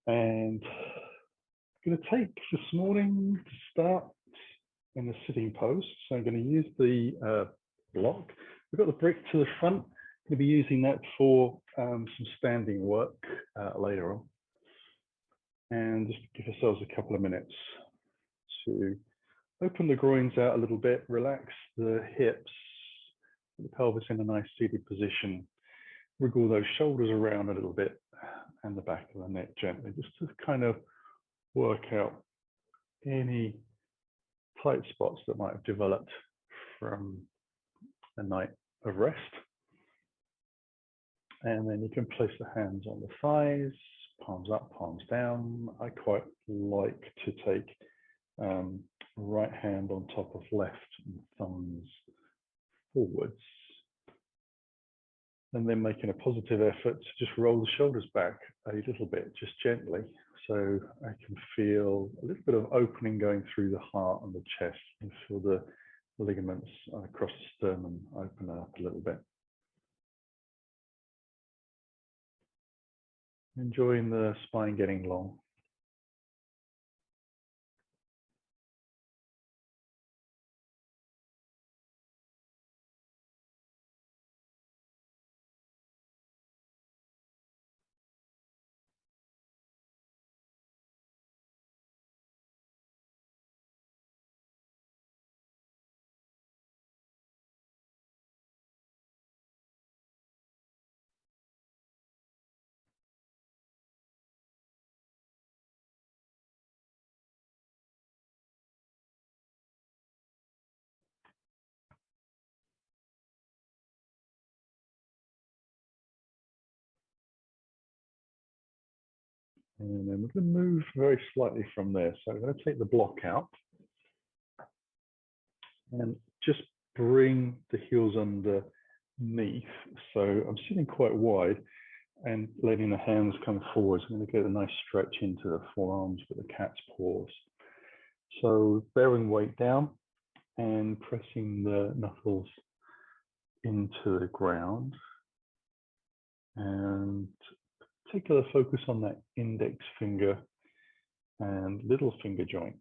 And I'm going to take this morning to start in the sitting pose. So I'm going to use the block. We've got the brick to the front. I'm going to be using that for some standing work later on. And just give ourselves a couple of minutes to open the groins out a little bit, relax the hips, the pelvis in a nice seated position, wriggle those shoulders around a little bit and the back of the neck gently, just to kind of work out any tight spots that might have developed from a night of rest. And then you can place the hands on the thighs, palms up, palms down. I quite like to take right hand on top of left and thumbs forwards. And then making a positive effort to just roll the shoulders back a little bit, just gently. So I can feel a little bit of opening going through the heart and the chest, and feel the ligaments across the sternum open up a little bit. Enjoying the spine getting long. And then we're going to move very slightly from there. So I'm going to take the block out and just bring the heels underneath. So I'm sitting quite wide and letting the hands come forwards. I'm going to get a nice stretch into the forearms with the cat's paws. So bearing weight down and pressing the knuckles into the ground, and particular focus on that index finger and little finger joints.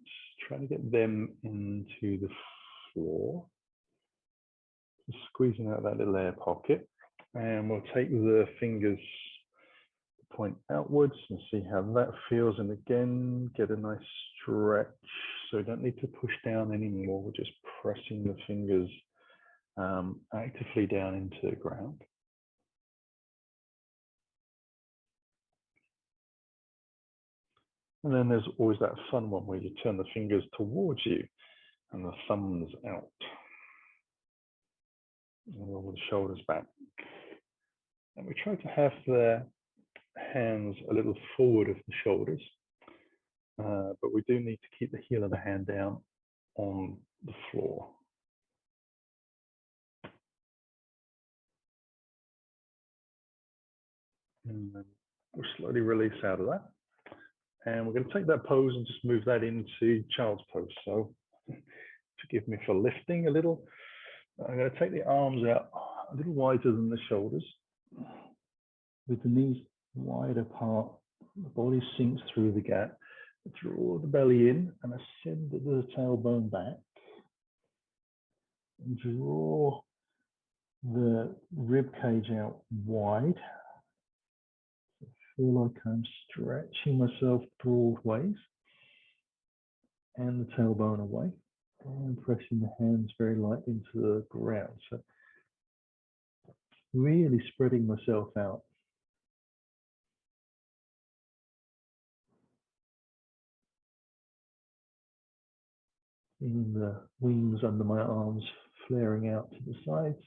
Try to get them into the floor. Just squeezing out that little air pocket. And we'll take the fingers, point outwards, and see how that feels. And again, get a nice stretch. So we don't need to push down anymore. We're just pressing the fingers actively down into the ground. And then there's always that fun one where you turn the fingers towards you and the thumbs out. And roll the shoulders back. And we try to have the hands a little forward of the shoulders, but we do need to keep the heel of the hand down on the floor. And then we'll slowly release out of that. And we're going to take that pose and just move that into child's pose. So forgive me for lifting a little. I'm going to take the arms out a little wider than the shoulders, with the knees wide apart. The body sinks through the gap. Draw the belly in and ascend the tailbone back. And draw the rib cage out wide. Feel like I'm stretching myself broad ways, and the tailbone away, and pressing the hands very lightly into the ground. So really spreading myself out. Feeling the wings under my arms flaring out to the sides.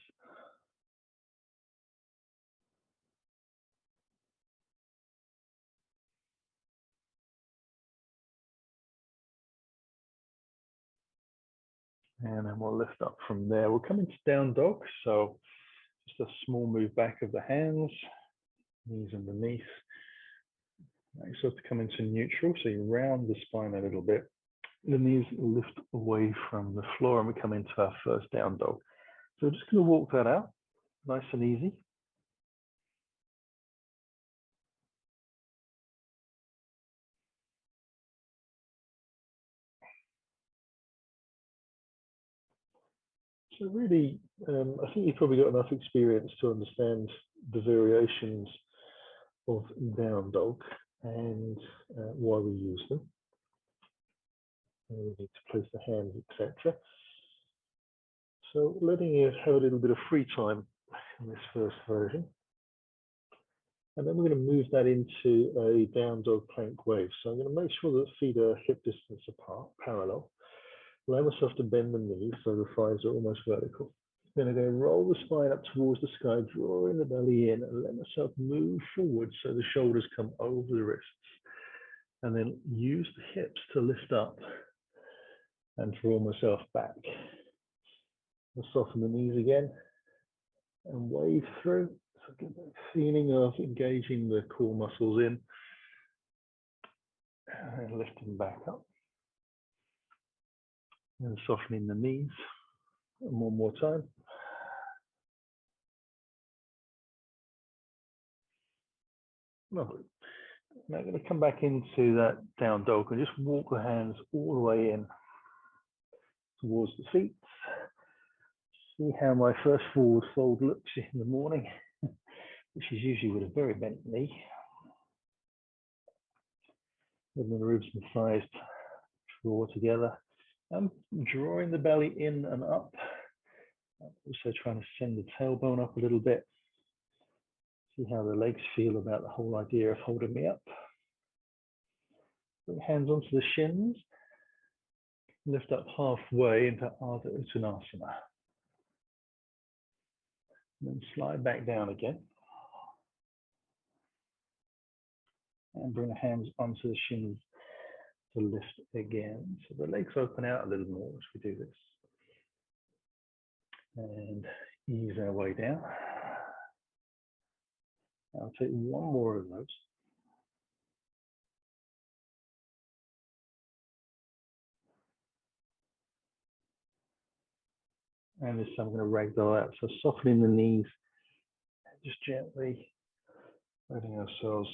And then we'll lift up from there. We'll come into down dog. So just a small move back of the hands, knees underneath. Now you start to come into neutral. So you round the spine a little bit. The knees lift away from the floor, and we come into our first down dog. So we're just going to walk that out, nice and easy. So really, I think you've probably got enough experience to understand the variations of down dog and why we use them. And we need to place the hands, etc. So letting you have a little bit of free time in this first version. And then we're going to move that into a down dog plank wave. So I'm going to make sure that feet are hip distance apart, parallel. Allow myself to bend the knees so the thighs are almost vertical. Then I'm going to roll the spine up towards the sky, drawing the belly in, and let myself move forward so the shoulders come over the wrists. And then use the hips to lift up and draw myself back. I'll soften the knees again and wave through. So get that feeling of engaging the core muscles in and lifting back up. And softening the knees. And one more time. Lovely. Now I'm going to come back into that down dog and just walk the hands all the way in towards the feet. See how my first forward fold looks in the morning, which is usually with a very bent knee. Letting the ribs and thighs draw together. I'm drawing the belly in and up. I'm also trying to send the tailbone up a little bit. See how the legs feel about the whole idea of holding me up. Bring hands onto the shins. Lift up halfway into Ardha Uttanasana. And then slide back down again. And bring the hands onto the shins to lift again. So the legs open out a little more as we do this. And ease our way down. I'll take one more of those. And this time I'm going to ragdoll out. So softening the knees, just gently letting ourselves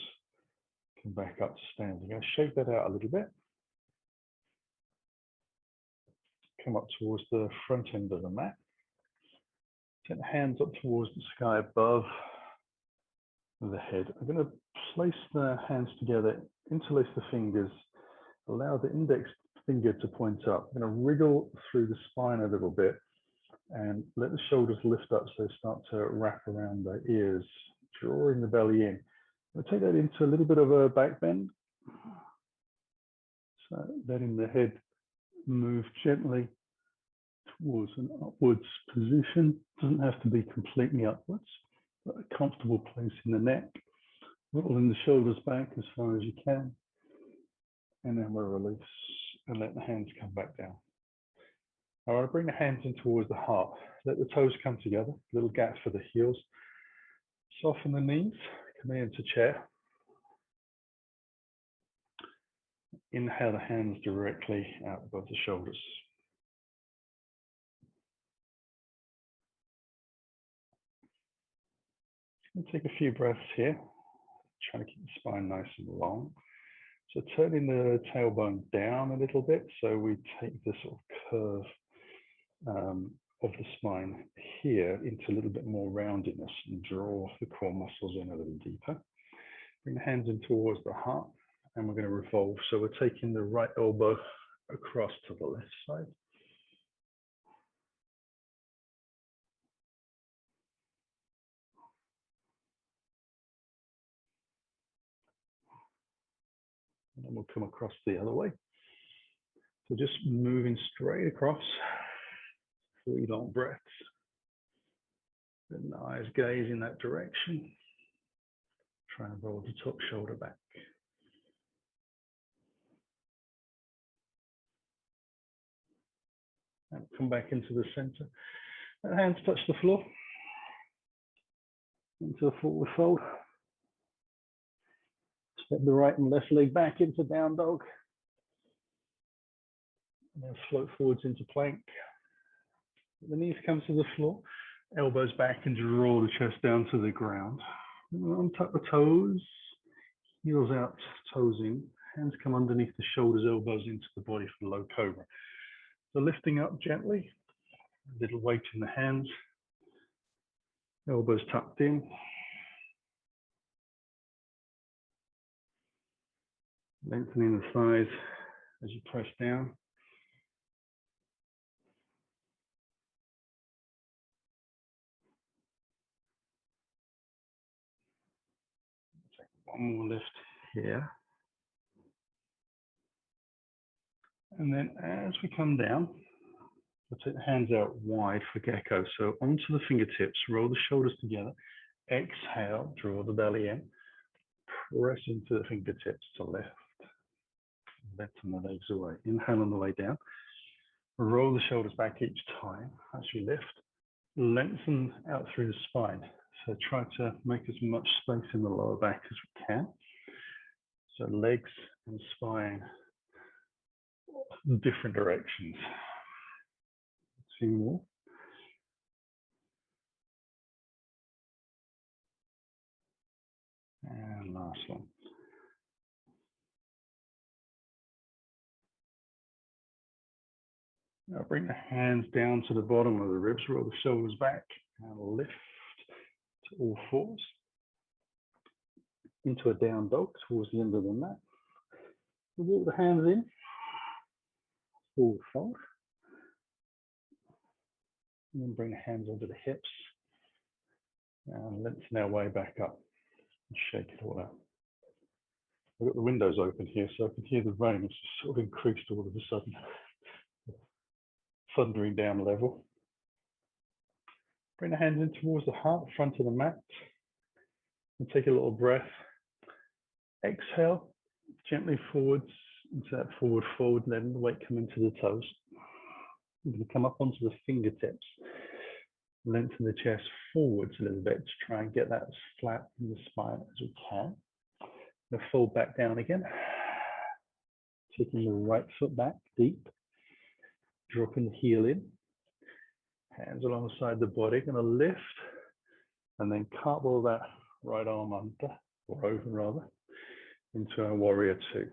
come back up to standing. I'm going to shake that out a little bit. Come up towards the front end of the mat. Take the hands up towards the sky above the head. I'm going to place the hands together, interlace the fingers, allow the index finger to point up. I'm going to wriggle through the spine a little bit and let the shoulders lift up so they start to wrap around the ears, drawing the belly in. I'll take that into a little bit of a back bend. So letting the head move gently towards an upwards position. Doesn't have to be completely upwards, but a comfortable place in the neck. Rolling the shoulders back as far as you can. And then we'll release and let the hands come back down. I want to bring the hands in towards the heart. Let the toes come together, little gaps for the heels. Soften the knees, come into chair. Inhale the hands directly out above the shoulders. And take a few breaths here, trying to keep the spine nice and long. So turning the tailbone down a little bit, so we take this sort of curve of the spine here into a little bit more roundedness and draw the core muscles in a little deeper. Bring the hands in towards the heart and we're going to revolve. So we're taking the right elbow across to the left side. And then we'll come across the other way. So just moving straight across, 3 long breaths. Then the eyes gaze in that direction. Try and roll the top shoulder back. And come back into the center. And hands touch the floor. Into a forward fold. Step the right and left leg back into down dog. And then float forwards into plank. The knees come to the floor. Elbows back and draw the chest down to the ground. Untuck the toes. Heels out, toes in. Hands come underneath the shoulders, elbows into the body for the low cobra. So lifting up gently. A little weight in the hands, elbows tucked in. Lengthening the thighs as you press down. One more lift here. And then as we come down, we'll take the hands out wide for gecko. So onto the fingertips, roll the shoulders together. Exhale, draw the belly in. Press into the fingertips to lift. Lengthen the legs away. Inhale on the way down. Roll the shoulders back each time as you lift. Lengthen out through the spine. So try to make as much space in the lower back as we can. So legs and spine, different directions. 2 more. And last one. Now bring the hands down to the bottom of the ribs, roll the shoulders back, and lift to all fours. Into a down dog towards the end of the mat. We'll walk the hands in, forward fold. And then bring the hands onto the hips. And lengthen our way back up. And shake it all out. I've got the windows open here, so I can hear the rain. It's just sort of increased all of a sudden. Thundering down level. Bring the hands in towards the heart, front of the mat. And take a little breath. Exhale, gently forwards into that forward fold, letting the weight come into the toes. You're going to come up onto the fingertips. Lengthen the chest forwards a little bit to try and get that as flat in the spine as we can. Now fold back down again. Taking the right foot back deep. Dropping the heel in. Hands alongside the body. Going to lift. And then cartwheel that right arm under, or over rather, into our warrior 2.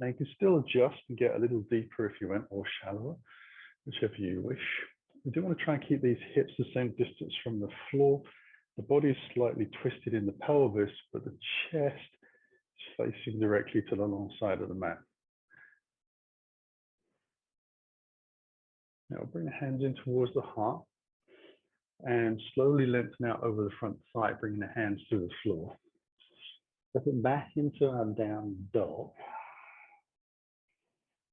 Now you can still adjust and get a little deeper if you want, or shallower, whichever you wish. We do want to try and keep these hips the same distance from the floor. The body is slightly twisted in the pelvis, but the chest is facing directly to the long side of the mat. Now bring the hands in towards the heart and slowly lengthen out over the front thigh, bringing the hands to the floor. Stepping back into our down dog.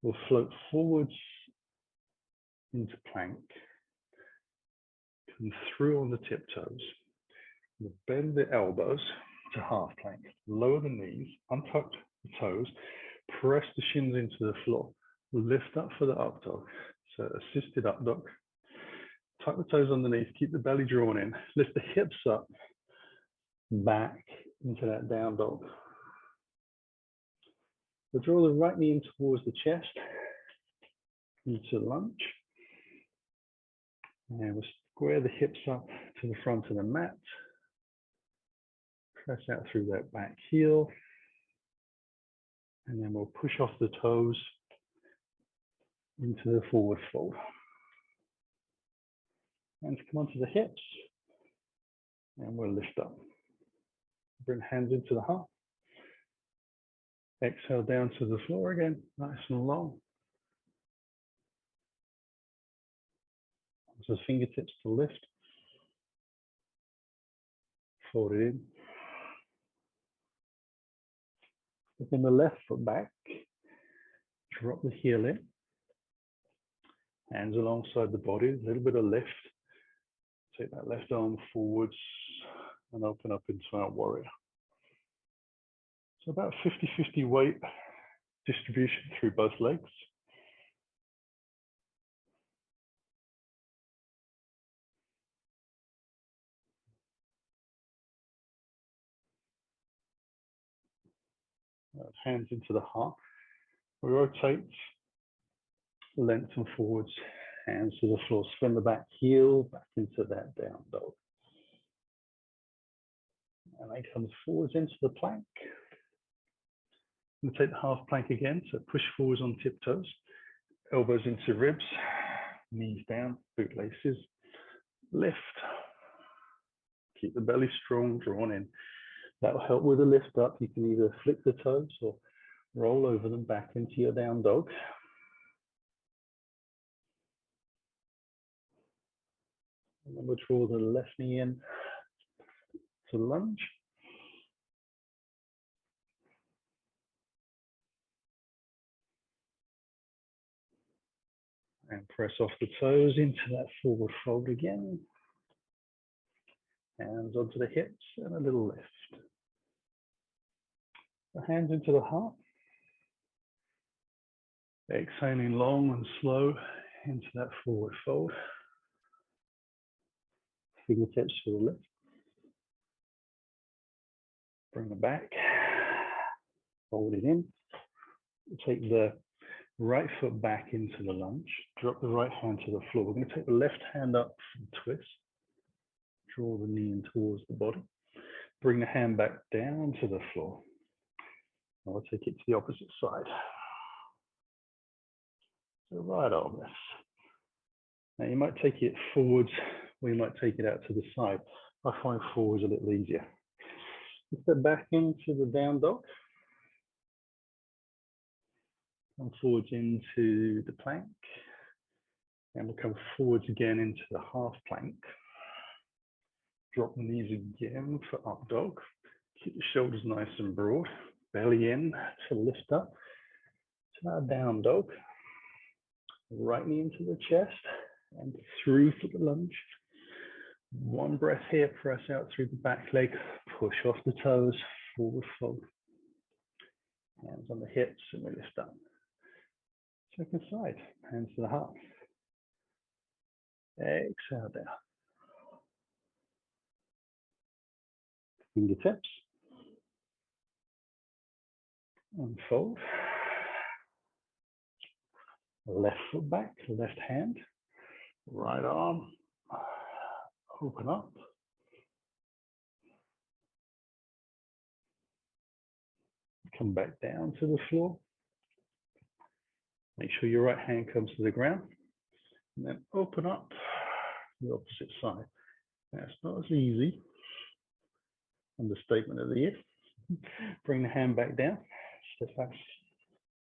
We'll float forwards into plank. Come through on the tiptoes. We'll bend the elbows to half plank. Lower the knees, untuck the toes, press the shins into the floor. Lift up for the up dog. So assisted up dog. Tuck the toes underneath, keep the belly drawn in. Lift the hips up, back into that down dog. We'll draw the right knee in towards the chest, into lunge. And we'll square the hips up to the front of the mat. Press out through that back heel. And then we'll push off the toes into the forward fold. Hands come onto the hips. And we'll lift up. Bring hands into the heart. Exhale down to the floor again, nice and long. So fingertips to lift. Fold it in. Looking the left foot back. Drop the heel in. Hands alongside the body, a little bit of lift. Take that left arm forwards and open up into our warrior. So about 50-50 weight distribution through both legs. Hands into the heart. We rotate, lengthen forwards, hands to the floor. Spin the back heel back into that down dog. And then comes forwards into the plank. We'll take the half plank again, so push forwards on tiptoes. elbows into ribs, knees down, bootlaces, lift. Keep the belly strong, drawn in. That will help with the lift up. You can either flick the toes or roll over them back into your down dog. And then we'll draw the left knee in to lunge. And press off the toes into that forward fold again. Hands onto the hips and a little lift. The hands into the heart. Exhaling long and slow into that forward fold. Fingertips for the lift. Bring it back. Fold it in. Take the right foot back into the lunge. Drop the right hand to the floor. We're going to take the left hand up and twist. Draw the knee in towards the body. Bring the hand back down to the floor. I'll take it to the opposite side. So right arm lifts. Now you might take it forwards, or you might take it out to the side. I find forwards a little easier. Step back into the down dog. Come forwards into the plank. And we'll come forwards again into the half plank. Drop the knees again for up dog. Keep the shoulders nice and broad. Belly in to lift up to our down dog. Right knee into the chest and through for the lunge. One breath here, press out through the back leg, push off the toes, forward fold. Hands on the hips and we lift up. Second side, hands to the heart. Exhale down. Fingertips. And fold. Left foot back, left hand, right arm, open up. Come back down to the floor. Make sure your right hand comes to the ground. And then open up the opposite side. That's not as easy. Understatement of the year. Bring the hand back down. Step back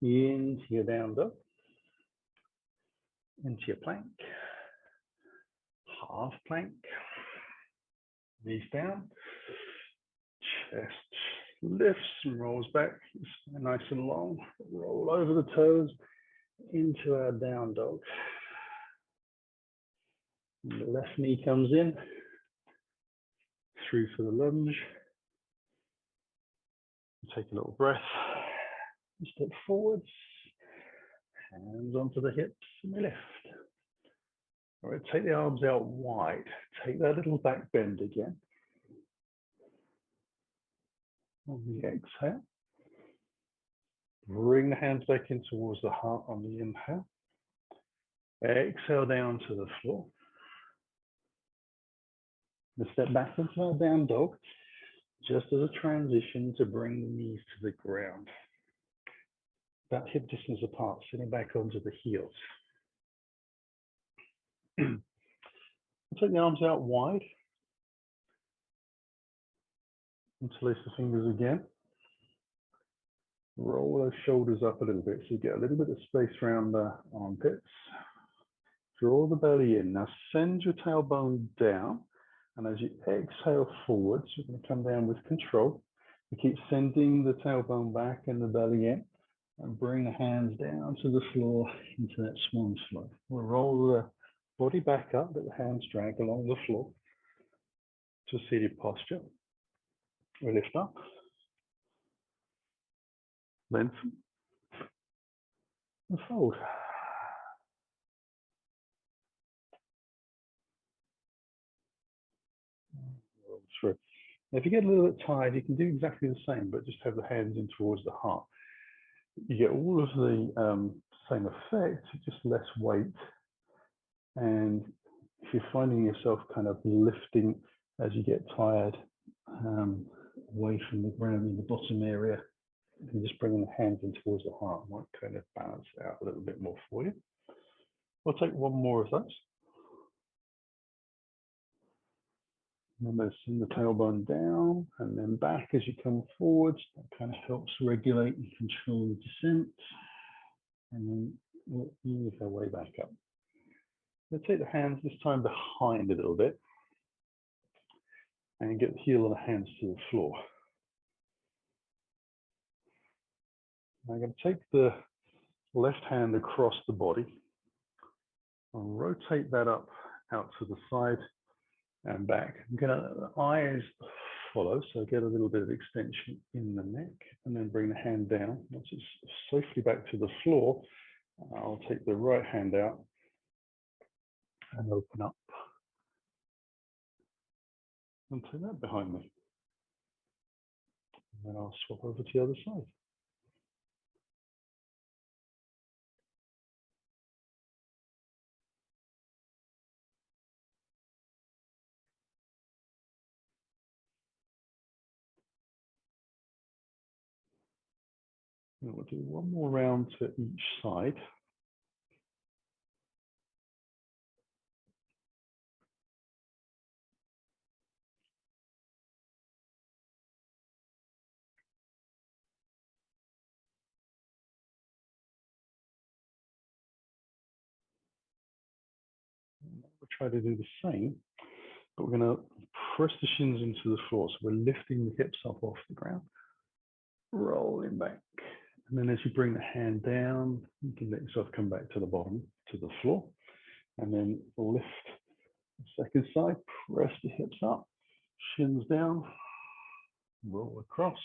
into your down dog. Into your plank. Half plank. Knees down. Chest lifts and rolls back. Nice and long. Roll over the toes into our down dog. And the left knee comes in. Through for the lunge. Take a little breath. Step forwards. Hands onto the hips and we lift. All right, take the arms out wide. Take that little back bend again. On the exhale. Bring the hands back in towards the heart on the inhale. Exhale down to the floor. Now step back into our down dog, just as a transition to bring the knees to the ground. About hip distance apart, sitting back onto the heels. Take the arms out wide. Interlace the fingers again. Roll those shoulders up a little bit so you get a little bit of space around the armpits. Draw the belly in. Now send your tailbone down. And as you exhale forwards, you're going to come down with control. You keep sending the tailbone back and the belly in. And bring the hands down to the floor into that swan's flow. We'll roll the body back up, let the hands drag along the floor to a seated posture. We lift up, lengthen, and fold. Through. Now, if you get a little bit tired, you can do exactly the same, but just have the hands in towards the heart. You get all of the same effect, just less weight. And if you're finding yourself kind of lifting as you get tired, away from the ground in the bottom area, And just bringing the hands in towards the heart might kind of balance it out a little bit more for you. We'll take one more of those. Remember to send the tailbone down and then back as you come forwards. That kind of helps regulate and control the descent. And then we'll move our way back up. We'll take the hands this time behind a little bit and get the heel of the hands to the floor. I'm going to take the left hand across the body and rotate that up out to the side and back. I'm going to eyes follow, so get a little bit of extension in the neck, and then bring the hand down. Once it's safely back to the floor, I'll take the right hand out and open up and take that behind me. And then I'll swap over to the other side. And we'll do one more round to each side. We'll try to do the same, but we're going to press the shins into the floor. So we're lifting the hips up off the ground, rolling back. And then as you bring the hand down, you can let yourself come back to the bottom, to the floor, and then lift the second side, press the hips up, shins down, roll across.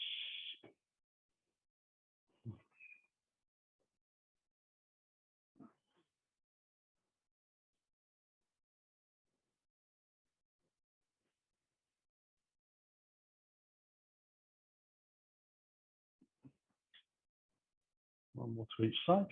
One more to each side.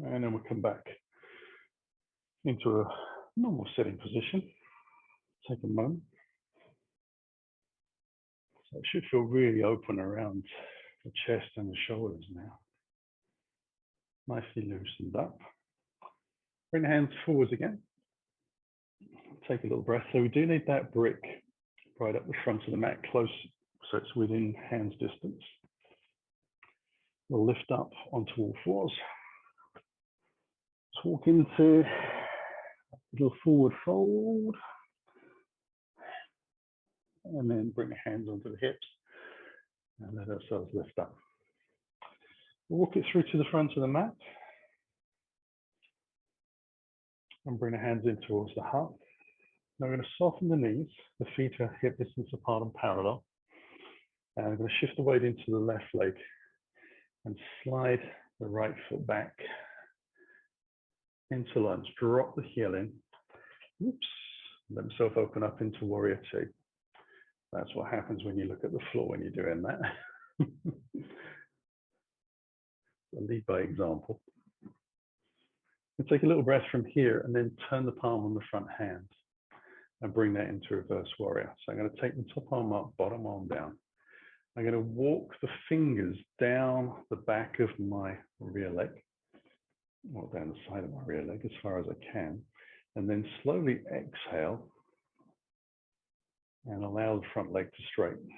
And then we'll come back into a normal sitting position. Take a moment. So it should feel really open around the chest and the shoulders now. Nicely loosened up. Bring the hands forwards again. Take a little breath. So we do need that brick right up the front of the mat, close, so it's within hands distance. We'll lift up onto all fours. Walk into a little forward fold. And then bring the hands onto the hips and let ourselves lift up. Walk it through to the front of the mat. And bring the hands in towards the heart. Now we're going to soften the knees. The feet are hip distance apart and parallel. And I'm going to shift the weight into the left leg and slide the right foot back into lunge. Drop the heel in. Oops. Let myself open up into warrior two. That's what happens when you look at the floor when you're doing that. I'll lead by example. And take a little breath from here and then turn the palm on the front hand and bring that into reverse warrior. So I'm going to take the top arm up, bottom arm down. I'm going to walk the fingers down the back of my rear leg, or down the side of my rear leg as far as I can, and then slowly exhale and allow the front leg to straighten.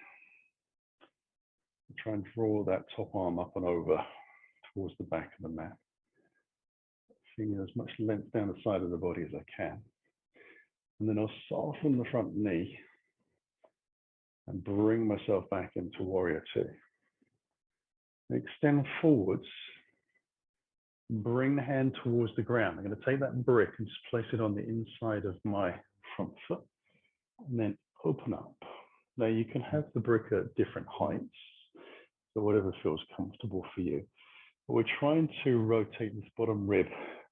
Try and draw that top arm up and over towards the back of the mat. Feeling as much length down the side of the body as I can. And then I'll soften the front knee and bring myself back into warrior two. Extend forwards, bring the hand towards the ground. I'm going to take that brick and just place it on the inside of my front foot and then open up. Now you can have the brick at different heights, so whatever feels comfortable for you. But we're trying to rotate this bottom rib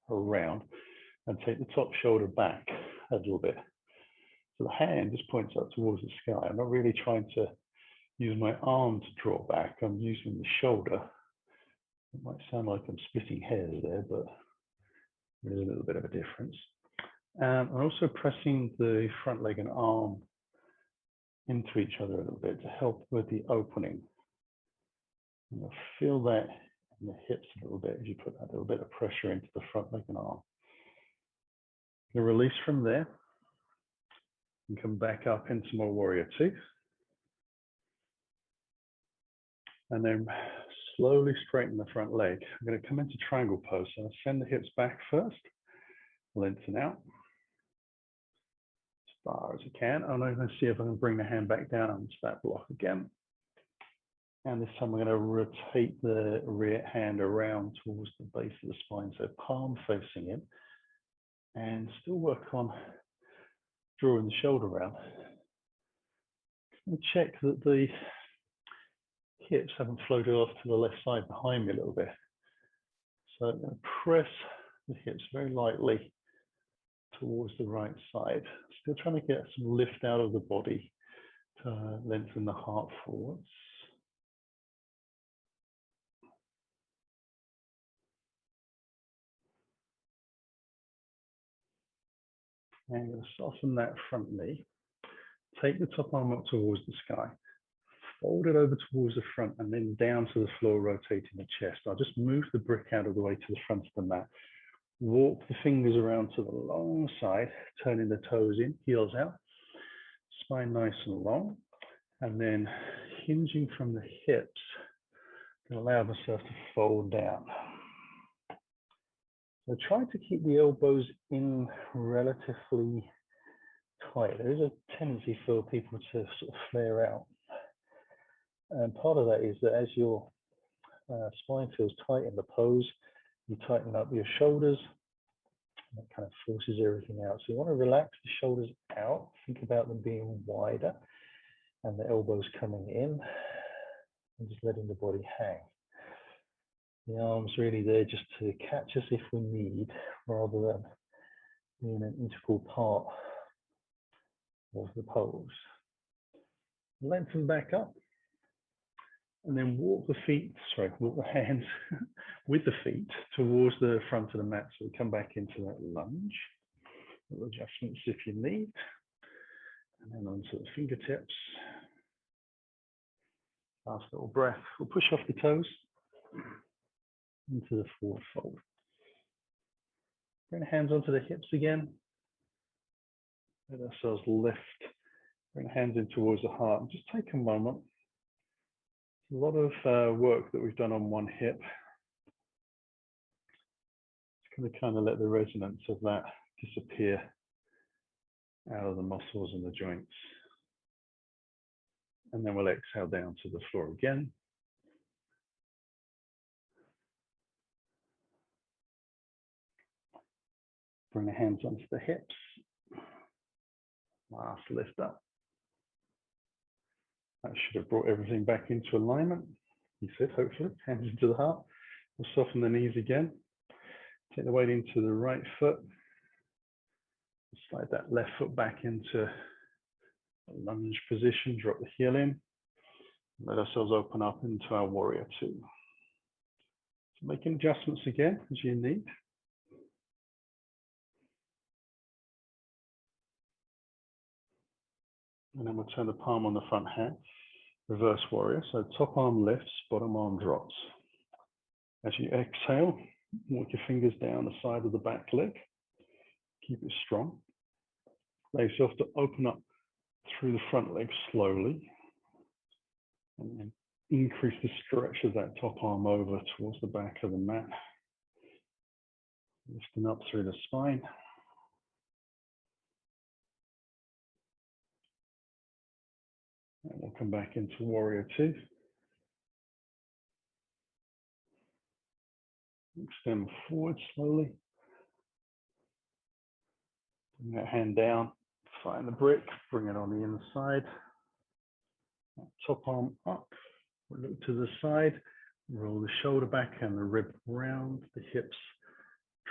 around and take the top shoulder back a little bit. So the hand just points up towards the sky. I'm not really trying to use my arm to draw back. I'm using the shoulder. It might sound like I'm splitting hairs there, but there's a little bit of a difference. I'm also pressing the front leg and arm into each other a little bit to help with the opening. And you'll feel that in the hips a little bit as you put that little bit of pressure into the front leg and arm. You release from there and come back up into more warrior two. And then slowly straighten the front leg. I'm going to come into triangle pose. So I'll send the hips back first, lengthen out as far as I can. And I'm going to see if I can bring the hand back down onto that block again. And this time I'm going to rotate the rear hand around towards the base of the spine, so palm facing in, and still work on drawing the shoulder out. And check that the hips haven't floated off to the left side behind me a little bit. So I'm going to press the hips very lightly towards the right side. Still trying to get some lift out of the body to lengthen the heart forwards. And I'm going to soften that front knee. Take the top arm up towards the sky. Fold it over towards the front and then down to the floor, rotating the chest. I'll just move the brick out of the way to the front of the mat. Walk the fingers around to the long side, turning the toes in, heels out, spine nice and long, and then hinging from the hips to allow myself to fold down. So try to keep the elbows in relatively tight. There is a tendency for people to sort of flare out. And part of that is that as your spine feels tight in the pose, you tighten up your shoulders. That kind of forces everything out. So you want to relax the shoulders out. Think about them being wider and the elbows coming in and just letting the body hang. The arms really there just to catch us if we need, rather than being an integral part of the pose. Lengthen back up. And then walk the hands with the feet towards the front of the mat. So we come back into that lunge. Little adjustments if you need. And then onto the fingertips. Last little breath. We'll push off the toes into the forward fold. Bring the hands onto the hips again. Let ourselves lift. Bring the hands in towards the heart. And just take a moment. A lot of work that we've done on one hip. Just going to kind of let the resonance of that disappear out of the muscles and the joints. And then we'll exhale down to the floor again. Bring the hands onto the hips. Last lift up. That should have brought everything back into alignment. You said, hopefully, hands into the heart. We'll soften the knees again. Take the weight into the right foot. Slide that left foot back into a lunge position. Drop the heel in. Let ourselves open up into our warrior two. So making adjustments again as you need. And then we'll turn the palm on the front hand. Reverse warrior. So top arm lifts, bottom arm drops. As you exhale, walk your fingers down the side of the back leg. Keep it strong. Allow yourself to open up through the front leg slowly. And then increase the stretch of that top arm over towards the back of the mat. Lifting up through the spine. And we'll come back into warrior two. Extend forward slowly. Bring that hand down, find the brick, bring it on the inside. Top arm up, look to the side, roll the shoulder back and the rib round, the hips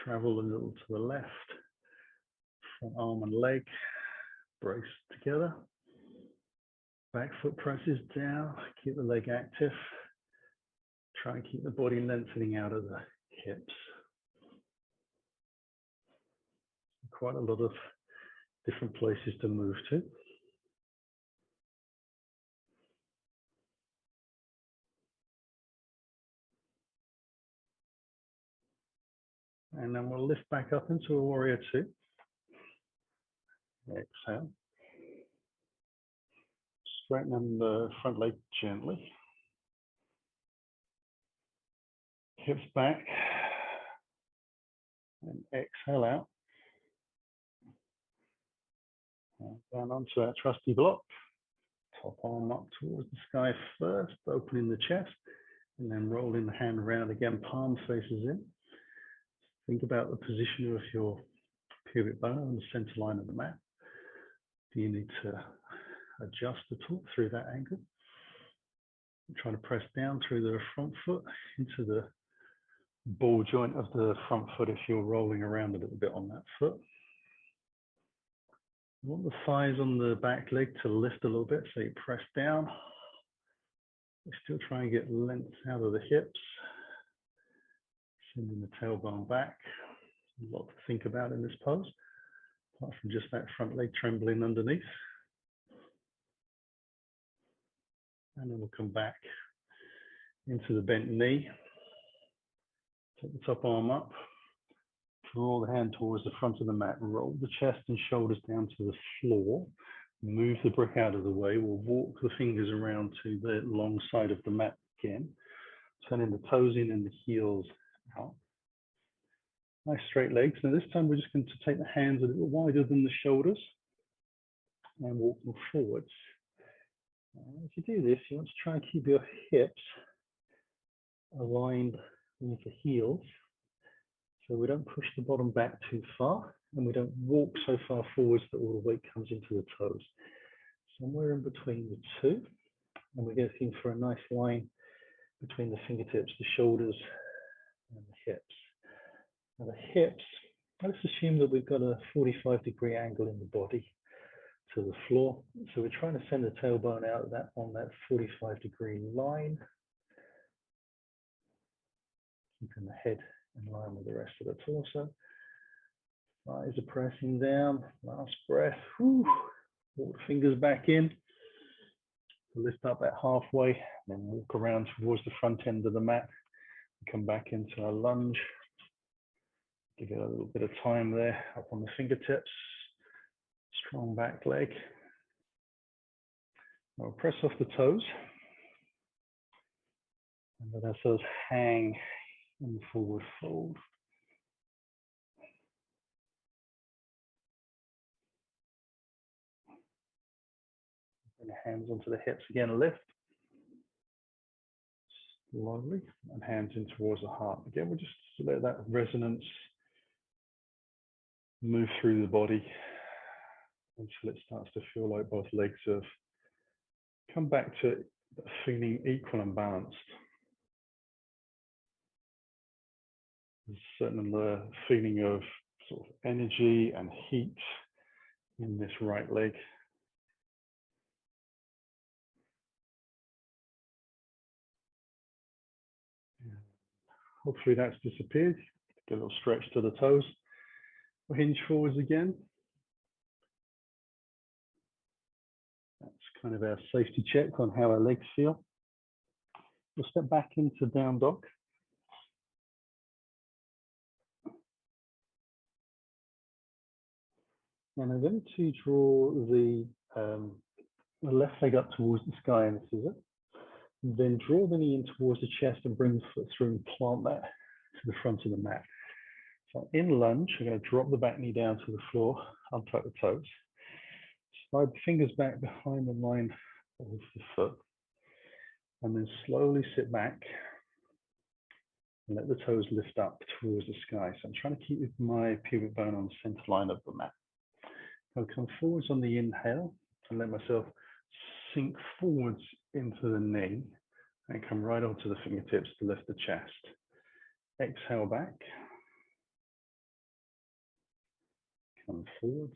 travel a little to the left. Front arm and leg brace together. Back foot presses down, keep the leg active. Try and keep the body lengthening out of the hips. Quite a lot of different places to move to. And then we'll lift back up into a warrior two. Exhale. Straighten the front leg gently. Hips back. And exhale out. And down onto that trusty block. Top arm up towards the sky first, opening the chest, and then rolling the hand around again, palm faces in. Think about the position of your pubic bone on the center line of the mat. Do you need to adjust at all through that angle? Try to press down through the front foot into the ball joint of the front foot if you're rolling around a little bit on that foot. You want the thighs on the back leg to lift a little bit, so you press down. You still try and get length out of the hips. Sending the tailbone back. A lot to think about in this pose, apart from just that front leg trembling underneath. And then we'll come back into the bent knee. Take the top arm up. Draw the hand towards the front of the mat. Roll the chest and shoulders down to the floor. Move the brick out of the way. We'll walk the fingers around to the long side of the mat again. Turning the toes in and the heels out. Nice straight legs. Now this time we're just going to take the hands a little wider than the shoulders and walk them forwards. As you do this, you want to try and keep your hips aligned with the heels, so we don't push the bottom back too far and we don't walk so far forwards that all the weight comes into the toes. Somewhere in between the two, and we're looking for a nice line between the fingertips, the shoulders and the hips. Now the hips, let's assume that we've got a 45-degree angle in the body to the floor. So we're trying to send the tailbone out of that on that 45-degree line. Keeping the head in line with the rest of the torso. Eyes are pressing down. Last breath. Whew. Walk the fingers back in. Lift up at halfway, and then walk around towards the front end of the mat. Come back into a lunge. Give it a little bit of time there, up on the fingertips. Strong back leg. Now press off the toes. And let ourselves hang in the forward fold. Bring the hands onto the hips again, lift. Slowly, and hands in towards the heart. Again, we'll just let that resonance move through the body until it starts to feel like both legs have come back to feeling equal and balanced. There's certainly a feeling of sort of energy and heat in this right leg. Hopefully that's disappeared. Get a little stretch to the toes. We'll hinge forwards again. That's kind of our safety check on how our legs feel. We'll step back into down dog. And I'm going to draw the left leg up towards the sky, and this is it. Then draw the knee in towards the chest and bring the foot through and plant that to the front of the mat. So in lunge, I'm going to drop the back knee down to the floor, untuck the toes. Slide the fingers back behind the line of the foot. And then slowly sit back and let the toes lift up towards the sky. So I'm trying to keep my pubic bone on the center line of the mat. I'll come forwards on the inhale and let myself sink forwards into the knee and come right onto the fingertips to lift the chest. Exhale back. Come forwards.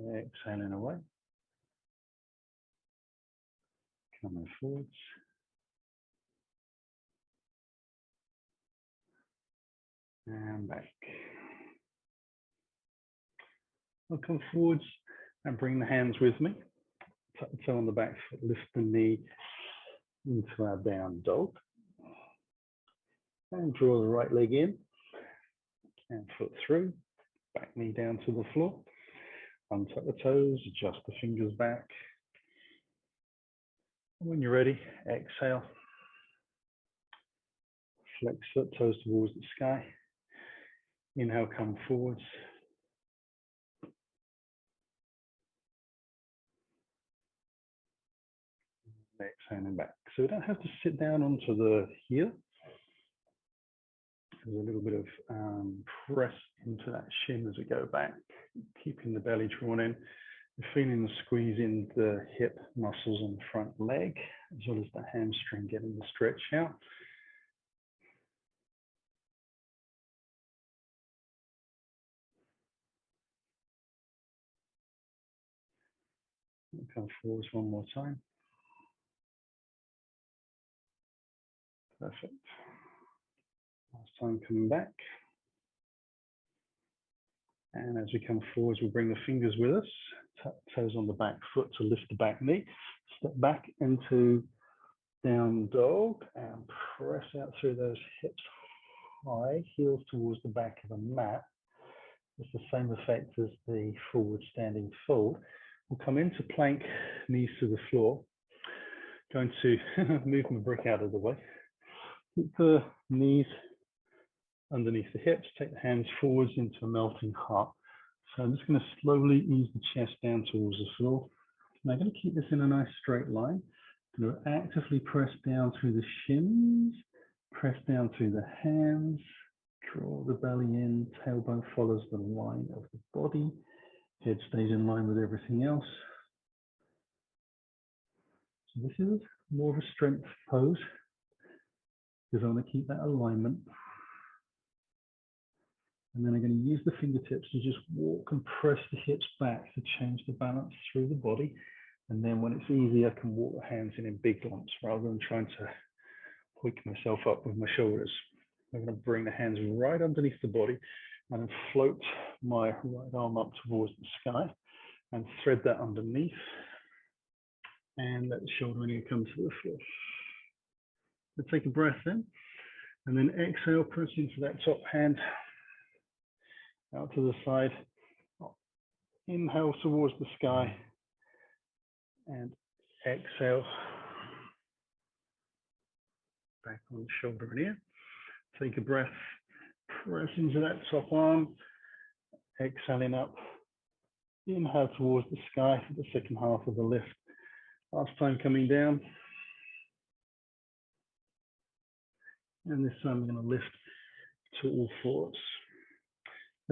Exhaling away. Coming forwards. And back. I'll come forwards and bring the hands with me. Tuck the toe on the back foot, lift the knee into our down dog. And draw the right leg in and foot through. Back knee down to the floor. Untuck the toes, adjust the fingers back. And when you're ready, exhale. Flex foot, toes towards the sky. Inhale, come forwards. Exhaling back. So we don't have to sit down onto the heel. There's a little bit of press into that shin as we go back, keeping the belly drawn in. You're feeling the squeeze in the hip muscles on the front leg, as well as the hamstring getting the stretch out. Come forwards one more time. Perfect. Last time coming back. And as we come forwards, we'll bring the fingers with us. Tuck toes on the back foot to lift the back knee. Step back into down dog and press out through those hips high, heels towards the back of the mat. It's the same effect as the forward standing fold. We'll come into plank, knees to the floor. Going to move my brick out of the way. Keep the knees underneath the hips, take the hands forwards into a melting heart. So I'm just going to slowly ease the chest down towards the floor. And I'm going to keep this in a nice straight line. I'm going to actively press down through the shins, press down through the hands, draw the belly in, tailbone follows the line of the body, head stays in line with everything else. So this is more of a strength pose because I want to keep that alignment. And then I'm going to use the fingertips to just walk and press the hips back to change the balance through the body. And then when it's easy, I can walk the hands in big lumps rather than trying to hoik myself up with my shoulders. I'm going to bring the hands right underneath the body and then float my right arm up towards the sky and thread that underneath and let the shouldering come to the floor. So take a breath in and then exhale, press into that top hand. Out to the side, inhale towards the sky and exhale back on the shoulder and ear. Take a breath, press into that top arm, exhaling up, inhale towards the sky for the second half of the lift. Last time coming down. And this time I'm going to lift to all fours.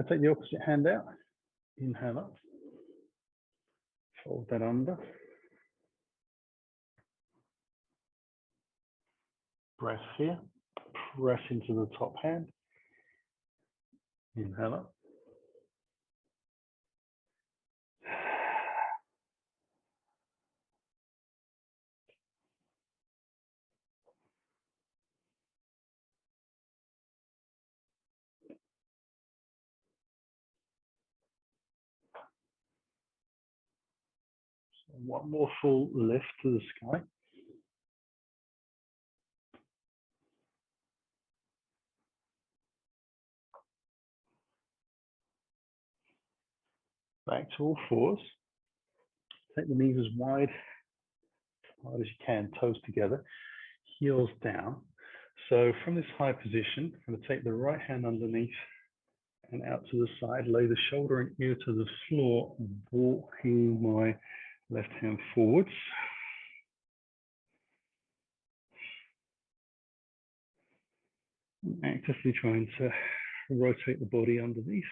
I take the opposite hand out, inhale up, fold that under. Breath here, press into the top hand, inhale up. So one more full lift to the sky. Back to all fours. Take the knees as wide as you can, toes together, heels down. So from this high position, I'm going to take the right hand underneath and out to the side, lay the shoulder and ear to the floor, walking my left hand forwards. Actively trying to rotate the body underneath.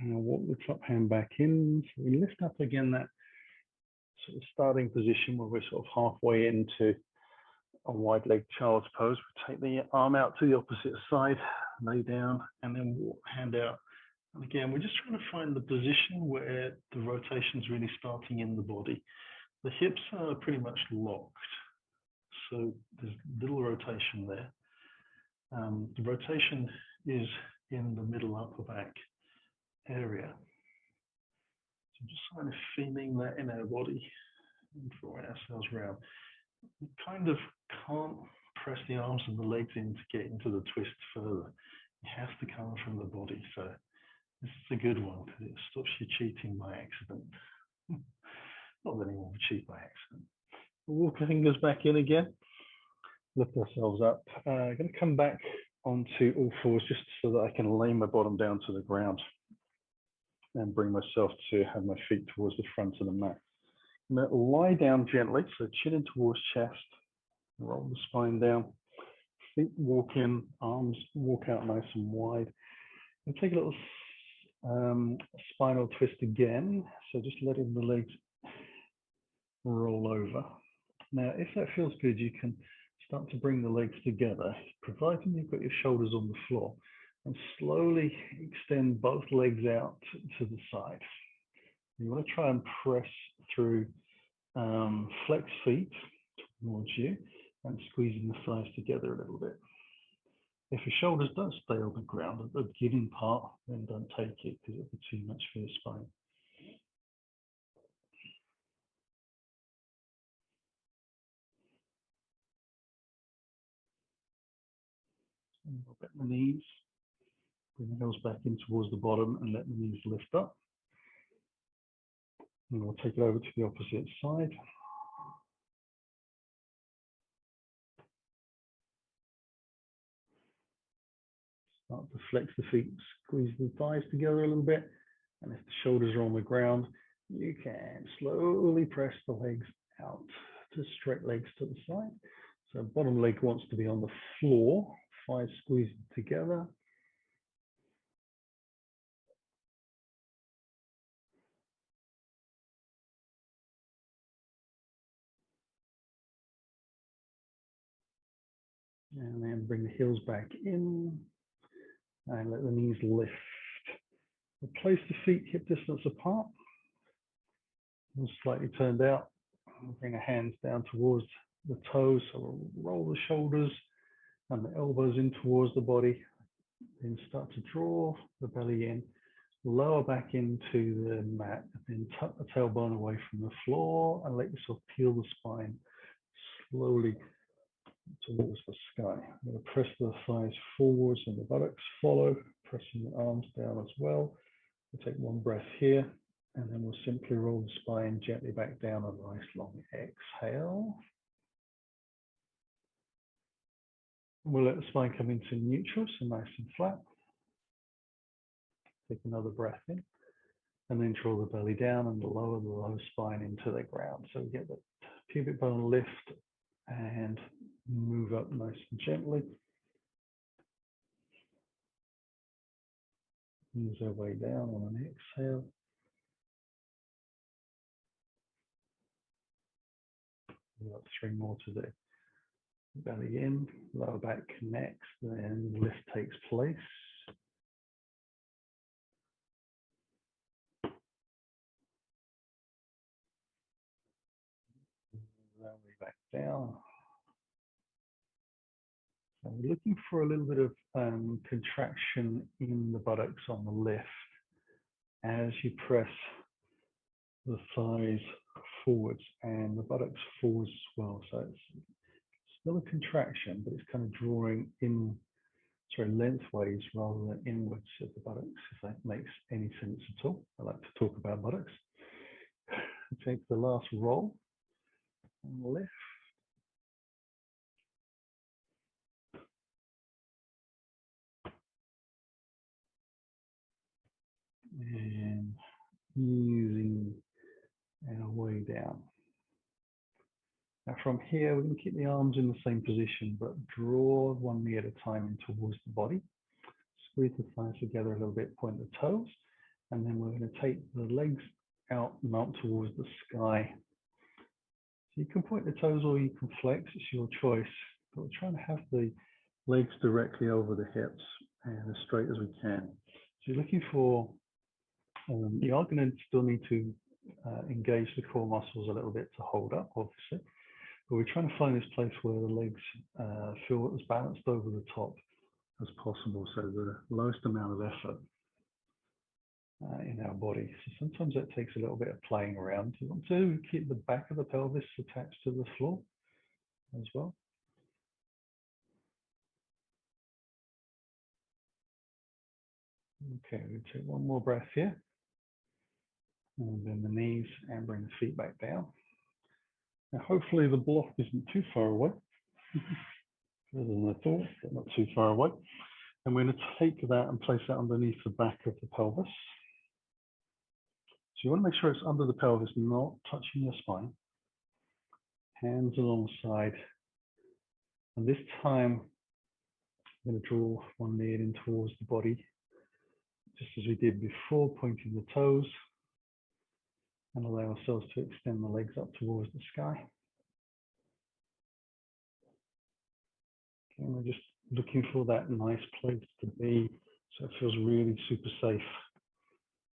And I'll walk the top hand back in. So we lift up again that sort of starting position where we're sort of halfway into a wide leg child's pose. We take the arm out to the opposite side, lay down, and then walk hand out. And again, we're just trying to find the position where the rotation is really starting in the body. The hips are pretty much locked, so there's little rotation there. The rotation is in the middle upper back area. So just kind of feeling that in our body and drawing ourselves around. You kind of can't press the arms and the legs in to get into the twist further. It has to come from the body. So this is a good one because it stops you cheating by accident. Not that anyone would cheat by accident. We'll walk our fingers back in again. Lift ourselves up. I'm going to come back onto all fours just so that I can lay my bottom down to the ground and bring myself to have my feet towards the front of the mat. I'm going to lie down gently, so chin in towards chest, roll the spine down, feet walk in, arms walk out nice and wide. And take a little spinal twist again, so just letting the legs roll over. Now, if that feels good, you can start to bring the legs together, providing you've got your shoulders on the floor, and slowly extend both legs out to the side. You want to try and press through flex feet towards you and squeezing the thighs together a little bit. If your shoulders don't stay on the ground at the beginning part, then don't take it because it'll be too much for your spine. I'll bend the knees, bring the heels back in towards the bottom and let the knees lift up. And we'll take it over to the opposite side. Start to flex the feet, squeeze the thighs together a little bit. And if the shoulders are on the ground, you can slowly press the legs out to straight legs to the side. So bottom leg wants to be on the floor, thighs squeezed together. And then bring the heels back in and let the knees lift. We'll place the feet hip distance apart. Slightly turned out. We'll bring our hands down towards the toes. So we'll roll the shoulders and the elbows in towards the body. Then start to draw the belly in, lower back into the mat, and then tuck the tailbone away from the floor and let yourself peel the spine slowly towards the sky. I'm going to press the thighs forwards and the buttocks follow, pressing the arms down as well. We'll take one breath here, and then we'll simply roll the spine gently back down. A nice long exhale. We'll let the spine come into neutral, so nice and flat. Take another breath in, and then draw the belly down and lower the low spine into the ground. So we get the pubic bone lift and move up nice and gently. Ease our way down on an exhale. We've got 3 more to do. Belly in, lower back connects, then the lift takes place. Round back down. So we're looking for a little bit of contraction in the buttocks on the lift as you press the thighs forwards and the buttocks forwards as well. So it's still a contraction, but it's kind of drawing in, lengthways rather than inwards of the buttocks, if that makes any sense at all. I like to talk about buttocks. Take the last roll and lift. And easing our way down. Now from here, we're going to keep the arms in the same position, but draw one knee at a time in towards the body. Squeeze the thighs together a little bit, point the toes, and then we're going to take the legs out and out towards the sky So you can point the toes or you can flex, it's your choice. But we're trying to have the legs directly over the hips and as straight as we can. So you're looking for, you are going to still need to engage the core muscles a little bit to hold up, obviously. But we're trying to find this place where the legs feel as balanced over the top as possible. So the lowest amount of effort in our body. So sometimes that takes a little bit of playing around. You want to keep the back of the pelvis attached to the floor as well. Okay, we take one more breath here. And bend the knees and bring the feet back down. Now, hopefully the block isn't too far away. Better than I thought, but not too far away. And we're going to take that and place that underneath the back of the pelvis. So you want to make sure it's under the pelvis, not touching your spine. Hands alongside. And this time, I'm going to draw one knee in towards the body, just as we did before, pointing the toes. And allow ourselves to extend the legs up towards the sky. And we're just looking for that nice place to be, so it feels really super safe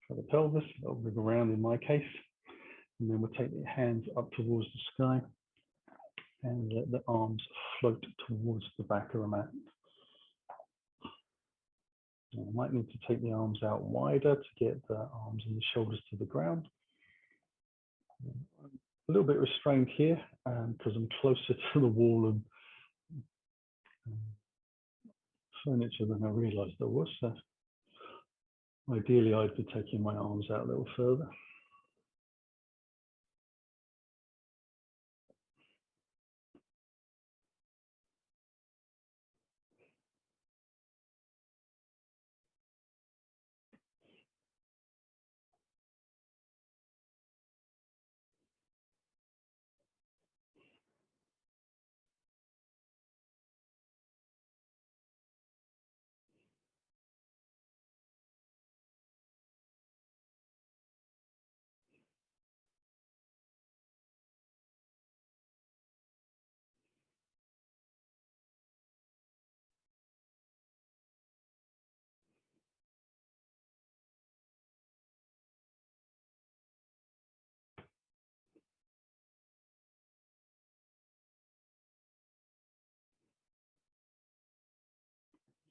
for the pelvis. It'll wriggle around in my case. And then we'll take the hands up towards the sky and let the arms float towards the back of the mat. I might need to take the arms out wider to get the arms and the shoulders to the ground. A little bit restrained here because I'm closer to the wall and furniture than I realized I was. So ideally, I'd be taking my arms out a little further.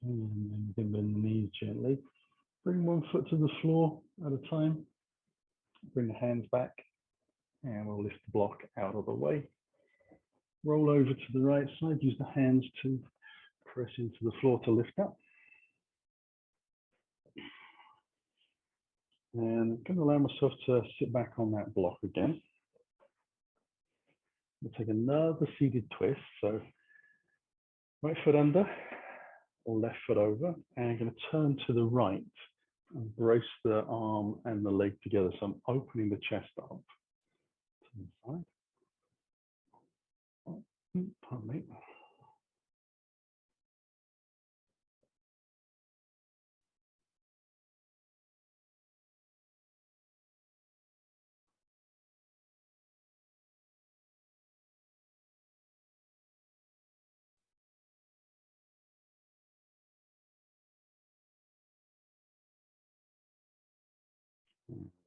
And then you can bend the knees gently. Bring one foot to the floor at a time. Bring the hands back and we'll lift the block out of the way. Roll over to the right side. Use the hands to press into the floor to lift up. And I'm going to allow myself to sit back on that block again. We'll take another seated twist. So right foot under or left foot over. And I'm going to turn to the right and brace the arm and the leg together. So I'm opening the chest up to the side. Pardon me.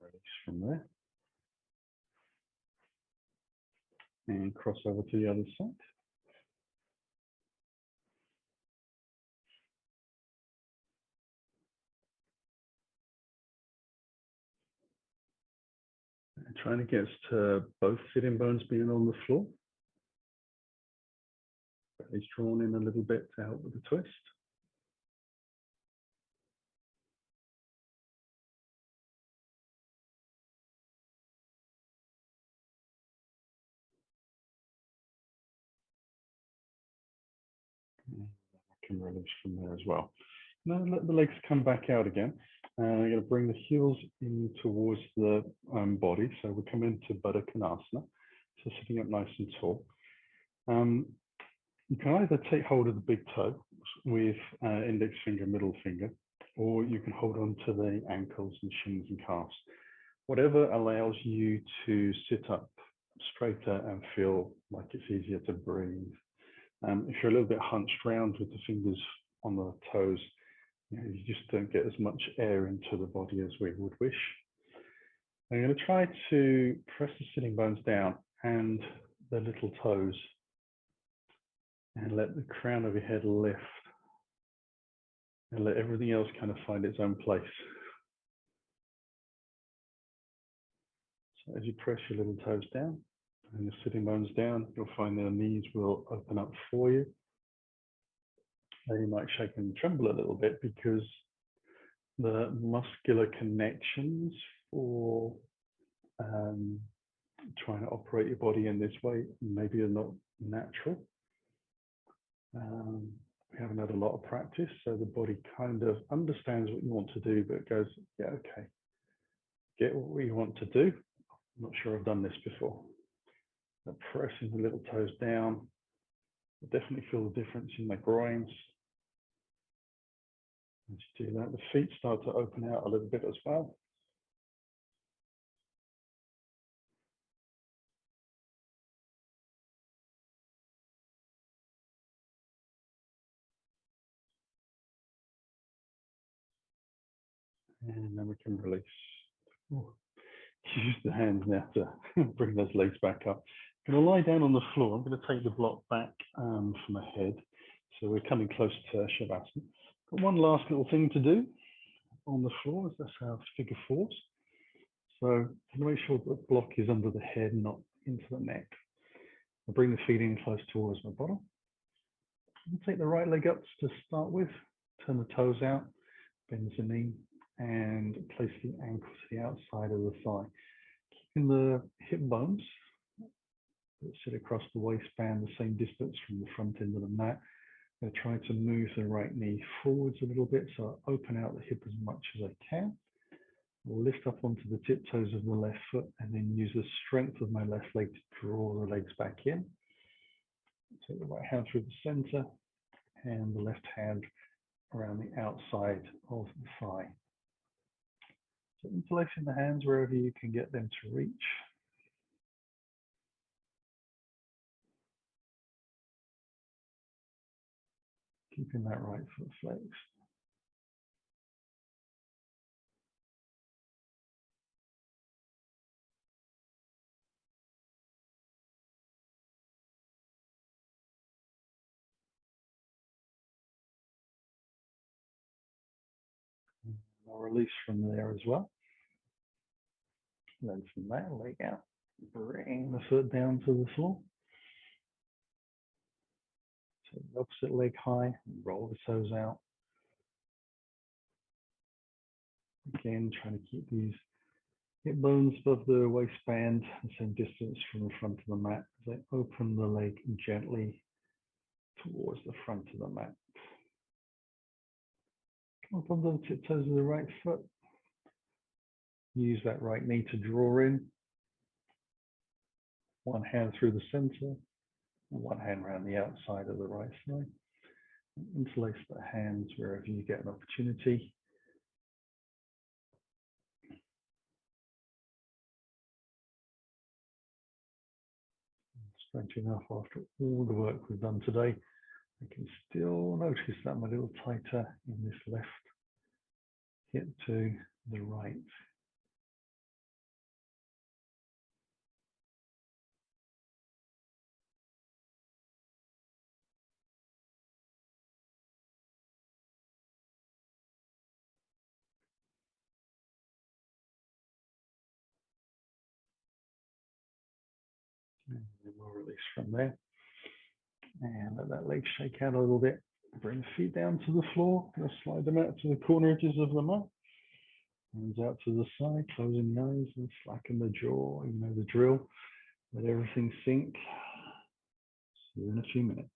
Release from there. And cross over to the other side. And trying to get us to both sitting bones being on the floor. Belly's drawn in a little bit to help with the twist. I can release from there as well. Now let the legs come back out again. I'm going to bring the heels in towards the body. So we come into Baddha Konasana. So sitting up nice and tall. You can either take hold of the big toe with index finger, middle finger, or you can hold on to the ankles and shins and calves. Whatever allows you to sit up straighter and feel like it's easier to breathe. If you're a little bit hunched round with the fingers on the toes, you just don't get as much air into the body as we would wish. I'm going to try to press the sitting bones down and the little toes and let the crown of your head lift and let everything else kind of find its own place. So as you press your little toes down and your sitting bones down, you'll find the knees will open up for you. And you might shake and tremble a little bit because the muscular connections for trying to operate your body in this way maybe are not natural. We haven't had a lot of practice, so the body kind of understands what you want to do, but goes, yeah, okay, get what you want to do. I'm not sure I've done this before. But pressing the little toes down, I definitely feel the difference in my groins. As you do that, the feet start to open out a little bit as well. And then we can release. Oh, use the hands now to bring those legs back up. I'm going to lie down on the floor. I'm going to take the block back from my head. So we're coming close to Shavasana. Got one last little thing to do on the floor. That's our figure fours. So to make sure the block is under the head, not into the neck. I bring the feet in close towards my bottom. I'll take the right leg up to start with. Turn the toes out, bend the knee, and place the ankle to the outside of the thigh. Keeping the hip bones that sit across the waistband the same distance from the front end of the mat. I'm going to try to move the right knee forwards a little bit, so I open out the hip as much as I can. I'll lift up onto the tiptoes of the left foot and then use the strength of my left leg to draw the legs back in. Take the right hand through the center and the left hand around the outside of the thigh. So interlacing the hands wherever you can get them to reach. Keeping that right foot flexed. I'll release from there as well. And then from there, leg out. Bring the foot down to the floor. Take the opposite leg high, roll the toes out. Again, trying to keep these hip bones above the waistband, the same distance from the front of the mat as I open the leg gently towards the front of the mat. Come up onto the tiptoes of the right foot. Use that right knee to draw in. One hand through the center, one hand around the outside of the right thigh. Interlace the hands wherever you get an opportunity. Strange enough, after all the work we've done today, I can still notice that I'm a little tighter in this left hip to the right. And then we'll release from there. And let that leg shake out a little bit. Bring the feet down to the floor. Gonna slide them out to the corner edges of the mat. Hands out to the side, closing the eyes and slacken the jaw. You know the drill. Let everything sink. See you in a few minutes.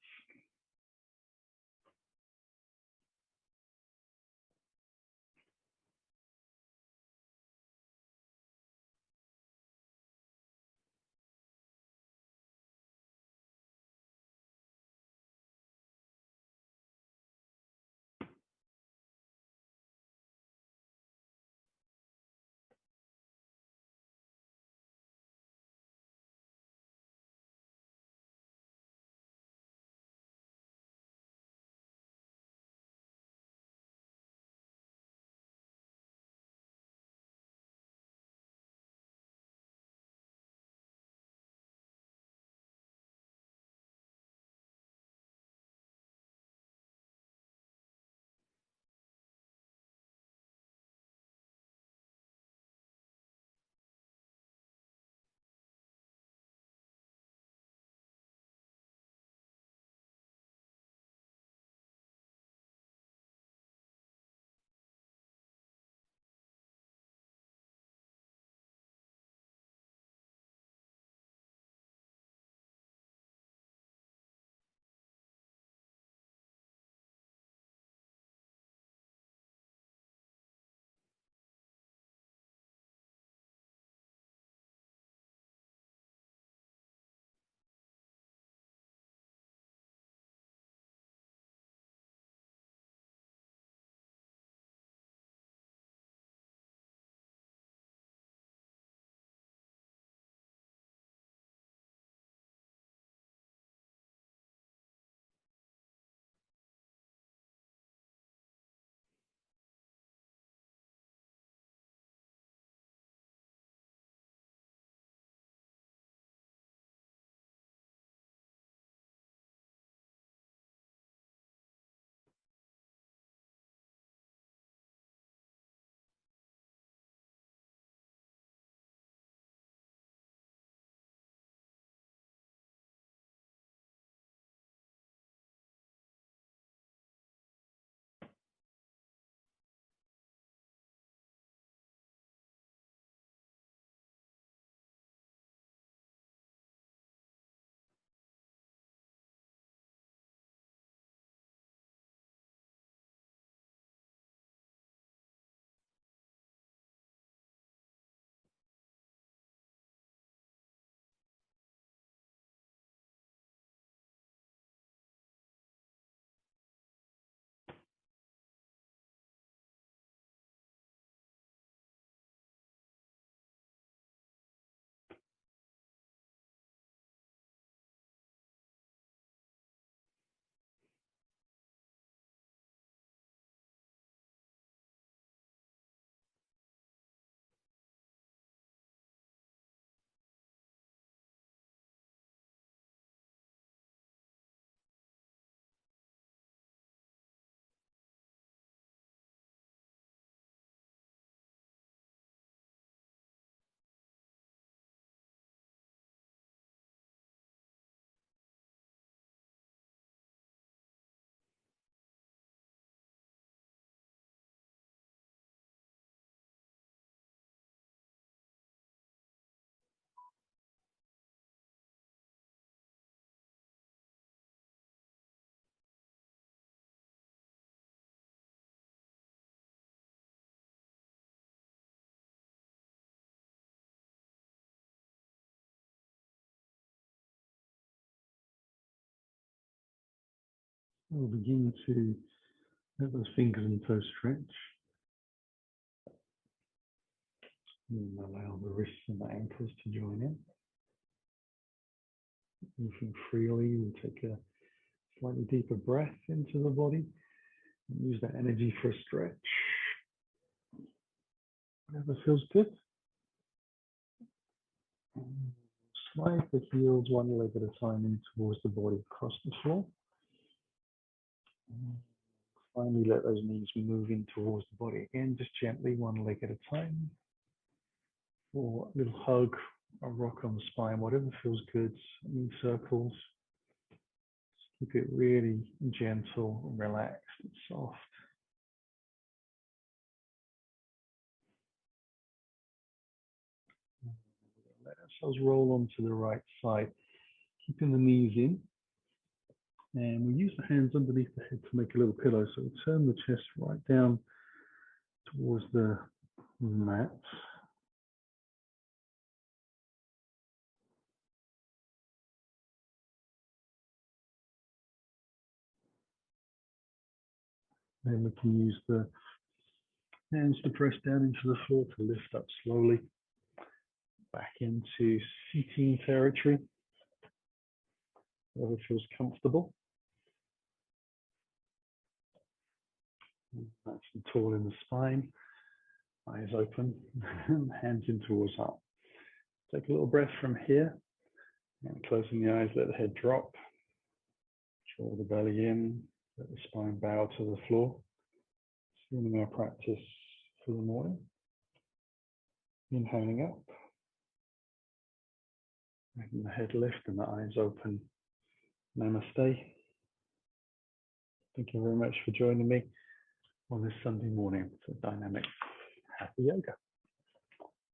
We'll begin to let those fingers and toes stretch. And allow the wrists and the ankles to join in. Moving freely, we'll take a slightly deeper breath into the body and use that energy for a stretch. Whatever feels good. Slide the heels one leg at a time in towards the body across the floor. Finally, let those knees move in towards the body again, just gently, one leg at a time. Or a little hug, a rock on the spine, whatever feels good, in circles. Just keep it really gentle and relaxed and soft. Let ourselves roll onto the right side, keeping the knees in. And we use the hands underneath the head to make a little pillow. So we turn the chest right down towards the mat. Then we can use the hands to press down into the floor to lift up slowly back into seating territory, wherever feels comfortable. Nice and tall in the spine, eyes open, hands in towards up. Take a little breath from here, and closing the eyes, let the head drop. Draw the belly in, let the spine bow to the floor. Ending our practice for the morning. Inhaling up, making the head lift and the eyes open. Namaste. Thank you very much for joining me on this Sunday morning for Dynamic Hatha Yoga.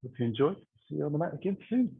Hope you enjoyed. See you on the mat again soon.